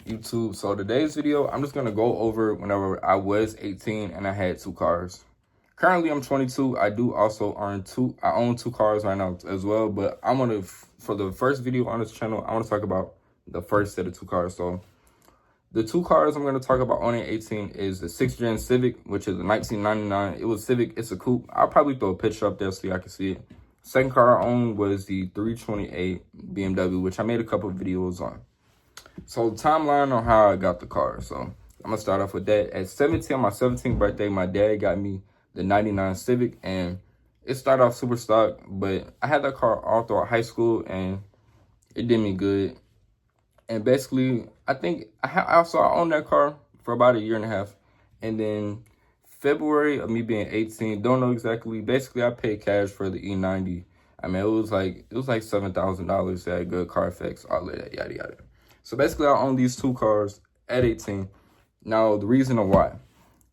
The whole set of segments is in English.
YouTube. So today's video, I'm just gonna go over whenever I was 18 and I had two cars. Currently, I'm 22. I do also I own two cars right now as well. But I'm gonna, for the first video on this channel, I want to talk about the first set of two cars. So the two cars I'm gonna talk about owning at 18 is the 6th Gen Civic, which is a 1999. It was Civic. It's a coupe. I'll probably throw a picture up there so y'all can see it. Second car I owned was the 328 BMW, which I made a couple of videos on. So the timeline on how I got the car. So I'm gonna start off with that. At 17, on my 17th birthday, my dad got me the 99 Civic, and it started off super stock, but I had that car all throughout high school and it did me good. And basically, I think I owned that car for about a year and a half. And then February of me being 18, don't know exactly. Basically, I paid cash for the E90. I mean, it was like $7,000. It had good car effects, all of that, yada yada. So basically, I own these two cars at 18. Now, the reason why.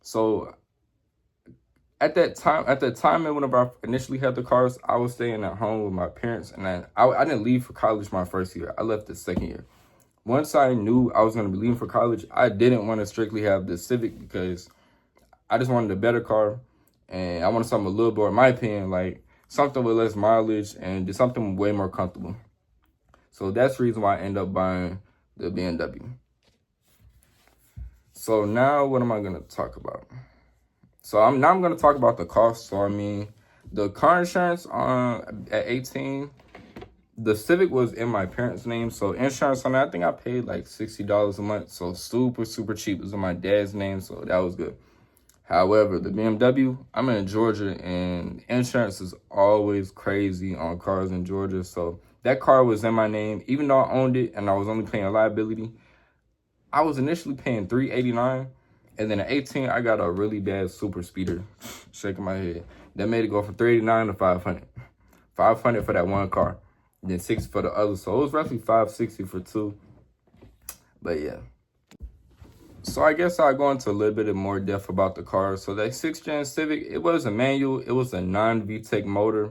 So at that time, whenever I initially had the cars, I was staying at home with my parents, and I didn't leave for college my first year. I left the second year. Once I knew I was going to be leaving for college, I didn't want to strictly have the Civic because I just wanted a better car, and I wanted something a little more, in my opinion, like something with less mileage and just something way more comfortable. So that's the reason why I ended up buying the BMW. So now what am I going to talk about? So I'm going to talk about the cost. So I mean, the car insurance at 18, the Civic was in my parents' name, so insurance on that, I think I paid like $60 a month, so super cheap. It was in my dad's name, so that was good. However, the BMW, I'm in Georgia, and insurance is always crazy on cars in Georgia, so that car was in my name. Even though I owned it and I was only paying liability, I was initially paying $389, and then at 18, I got a really bad super speeder, shaking my head. That made it go from $389 to $500. $500 for that one car. Then $60 for the other. So it was roughly $560 for two. But yeah. So I guess I'll go into a little bit of more depth about the car. So that 6th Gen Civic, it was a manual. It was a non-VTEC motor,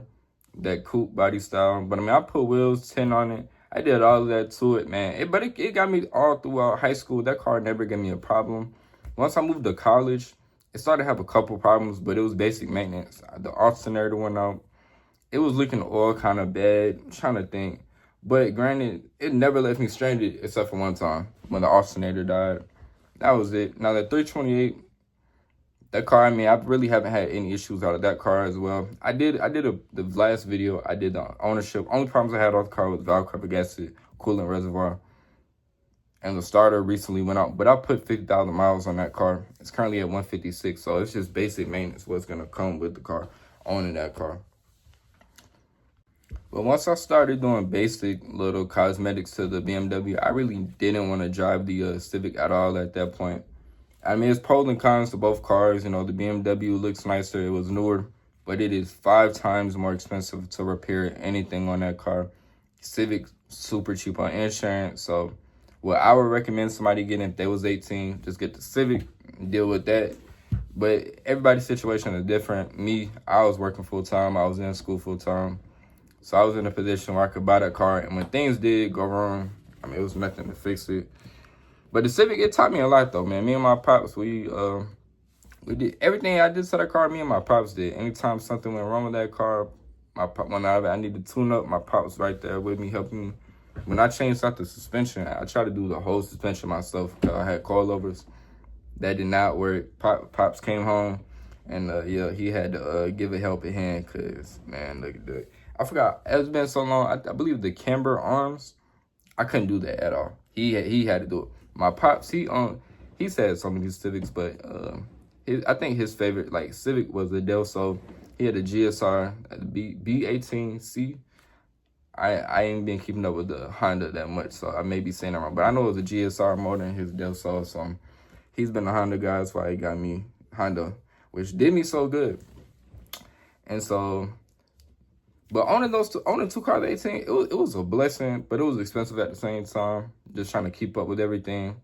that coupe body style. But I mean, I put wheels, 10 on it. I did all of that to it, man. But it got me all throughout high school. That car never gave me a problem. Once I moved to college, it started to have a couple problems, but it was basic maintenance. The alternator went out. It was leaking oil kind of bad. I'm trying to think. But granted, it never left me stranded except for one time when the alternator died. That was it. Now, that 328, that car, I mean, I really haven't had any issues out of that car as well. The last video, I did the ownership. Only problems I had on the car was valve cover gasket, coolant reservoir, and the starter recently went out. But I put 50,000 miles on that car. It's currently at 156, so it's just basic maintenance what's going to come with the car, owning that car. But once I started doing basic little cosmetics to the BMW, I really didn't want to drive the Civic at all at that point. I mean, it's pros and cons to both cars. You know, the BMW looks nicer. It was newer, but it is 5 times more expensive to repair anything on that car. Civic, super cheap on insurance. So what I would recommend somebody getting if they was 18, just get the Civic and deal with that. But everybody's situation is different. Me, I was working full-time. I was in school full-time. So I was in a position where I could buy that car, and when things did go wrong, I mean, it was nothing to fix it. But the Civic, it taught me a lot, though, man. Me and my pops, we did everything I did to that car. Me and my pops did. Anytime something went wrong with that car, when I needed to tune up, my pops was right there with me, helping me. When I changed out the suspension, I tried to do the whole suspension myself because I had coilovers. That did not work. Pops came home, and yeah, he had to give a helping hand because, man, look at that. I forgot. It's been so long. I believe the camber arms, I couldn't do that at all. He had to do it. My pops, he said some of these Civics, but I think his favorite like Civic was the Del Sol. He had a GSR, B18C. I ain't been keeping up with the Honda that much, so I may be saying that wrong. But I know it was a GSR motor in his Del Sol, so he's been a Honda guy. That's why he got me Honda, which did me so good. And so, but owning two cars at 18, it was a blessing, but it was expensive at the same time. Just trying to keep up with everything.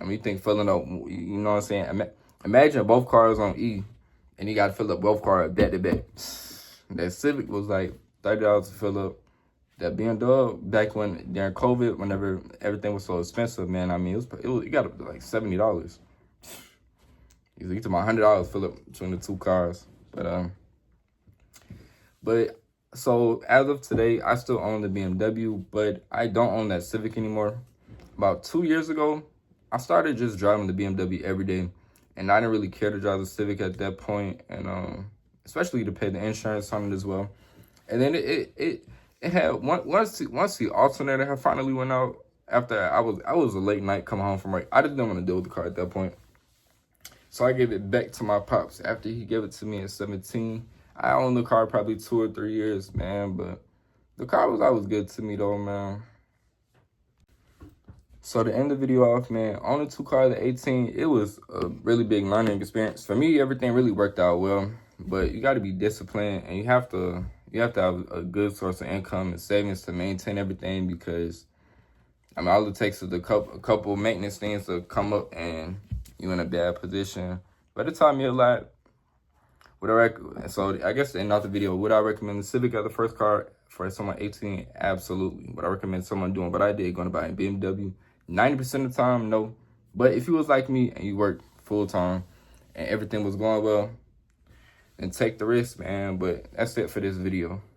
I mean, you think filling up, you know what I'm saying? Imagine both cars on E, and you got to fill up both cars back to back. That Civic was like $30 to fill up. that BMW back when during COVID, whenever everything was so expensive, man. I mean, it got up to like $70. You took my $100 fill up between the two cars, but so as of today, I still own the BMW, but I don't own that Civic anymore. About 2 years ago, I started just driving the BMW every day, and I didn't really care to drive the Civic at that point, and especially to pay the insurance on it as well. And then it had once the alternator had finally went out after I was a late night coming home from work. I just didn't want to deal with the car at that point, so I gave it back to my pops after he gave it to me at 17. I owned the car probably 2 or 3 years, man, but the car was always good to me though, man. So to end the video off, man, owning two cars at 18, it was a really big learning experience. For me, everything really worked out well, but you got to be disciplined, and you have to have a good source of income and savings to maintain everything, because I mean, all it takes is a couple maintenance things to come up and you in a bad position. By the time you're like, so I guess in another video, would I recommend the Civic as the first car for someone 18? Absolutely. Would I recommend someone doing what I did, going to buy a BMW? 90% of the time, no. But if you was like me and you worked full time and everything was going well, then take the risk, man. But that's it for this video.